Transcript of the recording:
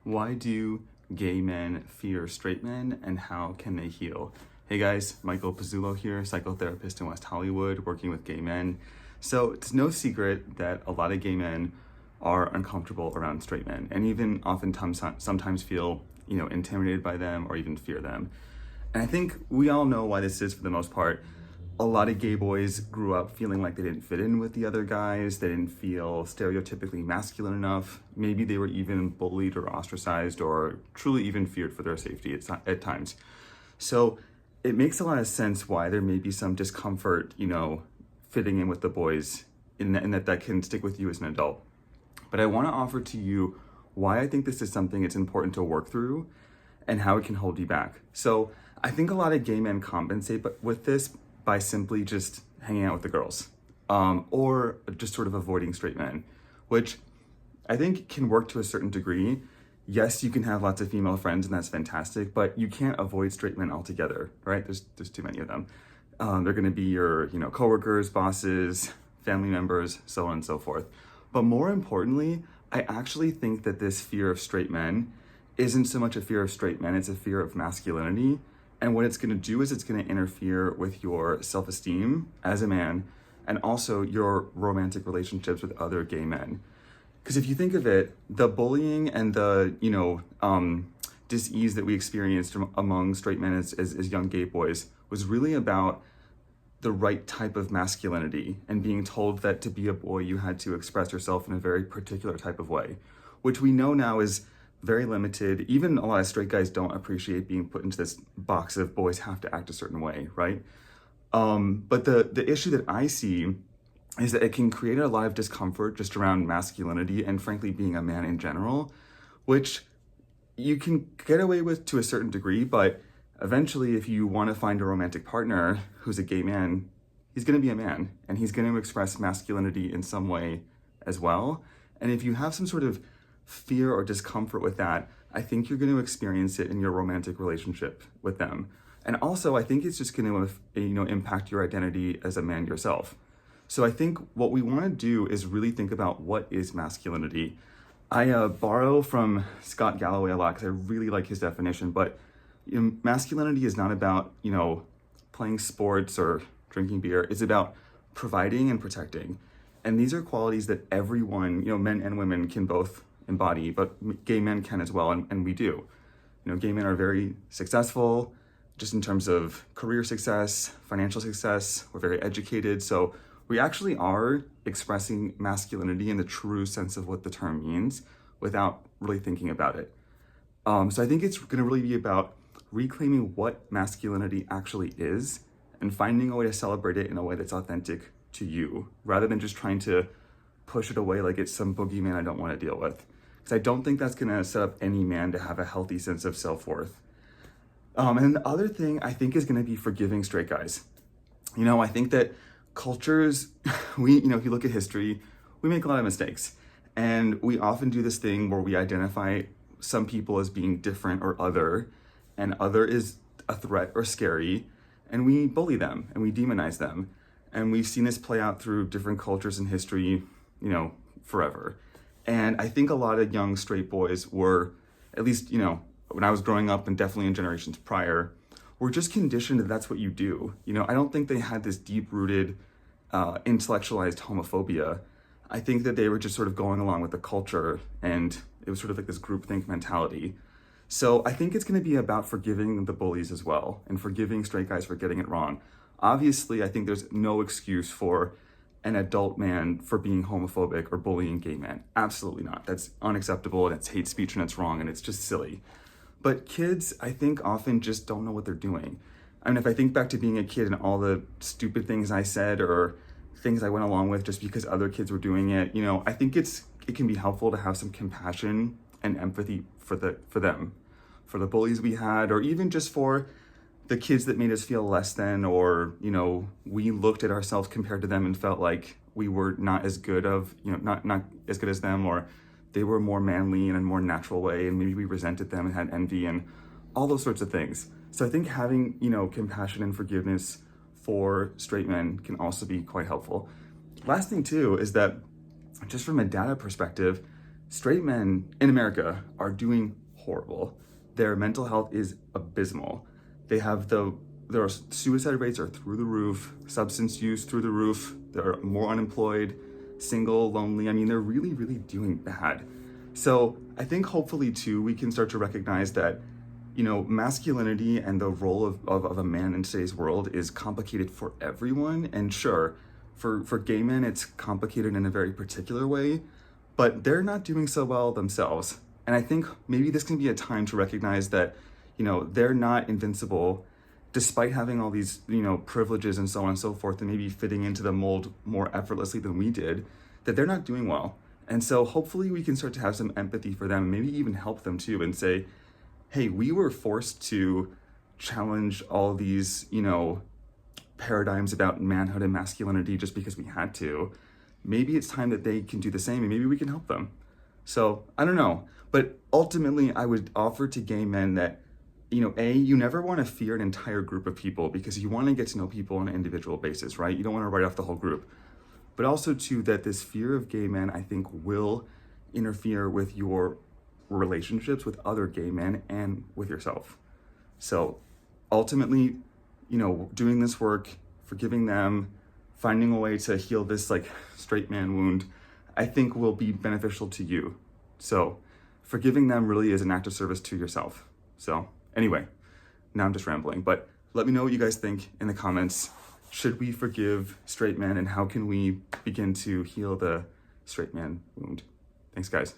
Why do gay men fear straight men, and how can they heal? Hey guys, Michael Pizzulo here, psychotherapist in West Hollywood, working with gay men. So it's no secret that a lot of gay men are uncomfortable around straight men, and even oftentimes sometimes feel, intimidated by them or even fear them. And I think we all know why this is for the most part. A lot of gay boys grew up feeling like they didn't fit in with the other guys. They didn't feel stereotypically masculine enough. Maybe they were even bullied or ostracized or truly even feared for their safety at times. So it makes a lot of sense why there may be some discomfort, fitting in with the boys in that can stick with you as an adult. But I want to offer to you why I think this is something it's important to work through and how it can hold you back. So I think a lot of gay men compensate with this by simply just hanging out with the girls, or just sort of avoiding straight men, which I think can work to a certain degree. Yes, you can have lots of female friends and that's fantastic, but you can't avoid straight men altogether, right? There's too many of them. They're gonna be your, coworkers, bosses, family members, so on and so forth. But more importantly, I actually think that this fear of straight men isn't so much a fear of straight men, it's a fear of masculinity. And what it's gonna do is it's gonna interfere with your self-esteem as a man and also your romantic relationships with other gay men. Because if you think of it, the bullying and the, dis-ease that we experienced among straight men as young gay boys was really about the right type of masculinity and being told that to be a boy, you had to express yourself in a very particular type of way, which we know now is very limited. Even a lot of straight guys don't appreciate being put into this box of boys have to act a certain way, right? But the issue that I see is that it can create a lot of discomfort just around masculinity and frankly being a man in general, which you can get away with to a certain degree, but eventually if you want to find a romantic partner who's a gay man, he's going to be a man and he's going to express masculinity in some way as well. And if you have some sort of fear or discomfort with that, I think you're going to experience it in your romantic relationship with them. And also, I think it's just going to, impact your identity as a man yourself. So I think what we want to do is really think about what is masculinity. I borrow from Scott Galloway a lot because I really like his definition, but masculinity is not about, playing sports or drinking beer. It's about providing and protecting. And these are qualities that everyone, men and women can both embody, but gay men can as well, and we do. Gay men are very successful, just in terms of career success, financial success. We're very educated, so we actually are expressing masculinity in the true sense of what the term means without really thinking about it. So I think it's going to really be about reclaiming what masculinity actually is and finding a way to celebrate it in a way that's authentic to you, rather than just trying to push it away like it's some boogeyman I don't want to deal with. Because I don't think that's going to set up any man to have a healthy sense of self-worth. And the other thing I think is going to be forgiving straight guys. I think that cultures, if you look at history, we make a lot of mistakes. And we often do this thing where we identify some people as being different or other, and other is a threat or scary, and we bully them and we demonize them. And we've seen this play out through different cultures in history, forever. And I think a lot of young straight boys were, at least, when I was growing up and definitely in generations prior, were just conditioned that that's what you do. I don't think they had this deep-rooted, intellectualized homophobia. I think that they were just sort of going along with the culture, and it was sort of like this groupthink mentality. So I think it's going to be about forgiving the bullies as well, and forgiving straight guys for getting it wrong. Obviously, I think there's no excuse for an adult man for being homophobic or bullying gay men. Absolutely not. That's unacceptable, and it's hate speech, and it's wrong, and it's just silly. But kids, I think, often just don't know what they're doing. I mean, if I think back to being a kid and all the stupid things I said or things I went along with just because other kids were doing it, I think it can be helpful to have some compassion and empathy for them, for the bullies we had, or even just for the kids that made us feel less than, or, we looked at ourselves compared to them and felt like we were not as good not as good as them, or they were more manly in a more natural way, and maybe we resented them and had envy and all those sorts of things. So I think having, compassion and forgiveness for straight men can also be quite helpful. Last thing too is that just from a data perspective, straight men in America are doing horrible. Their mental health is abysmal. They have their suicide rates are through the roof, substance use through the roof. They're more unemployed, single, lonely. I mean, they're really, really doing bad. So I think hopefully too, we can start to recognize that, masculinity and the role of a man in today's world is complicated for everyone. And sure, for gay men, it's complicated in a very particular way, but they're not doing so well themselves. And I think maybe this can be a time to recognize that, they're not invincible despite having all these, privileges and so on and so forth, and maybe fitting into the mold more effortlessly than we did, that they're not doing well. And so hopefully we can start to have some empathy for them, maybe even help them too, and say, hey, we were forced to challenge all these, paradigms about manhood and masculinity just because we had to. Maybe it's time that they can do the same, and maybe we can help them. So I don't know. But ultimately, I would offer to gay men that, you never want to fear an entire group of people because you want to get to know people on an individual basis, right? You don't want to write off the whole group. But also, too, that this fear of gay men, I think, will interfere with your relationships with other gay men and with yourself. So ultimately, doing this work, forgiving them, finding a way to heal this straight man wound, I think will be beneficial to you. So forgiving them really is an act of service to yourself. So anyway, now I'm just rambling, but let me know what you guys think in the comments. Should we forgive straight men, and how can we begin to heal the straight man wound? Thanks, guys.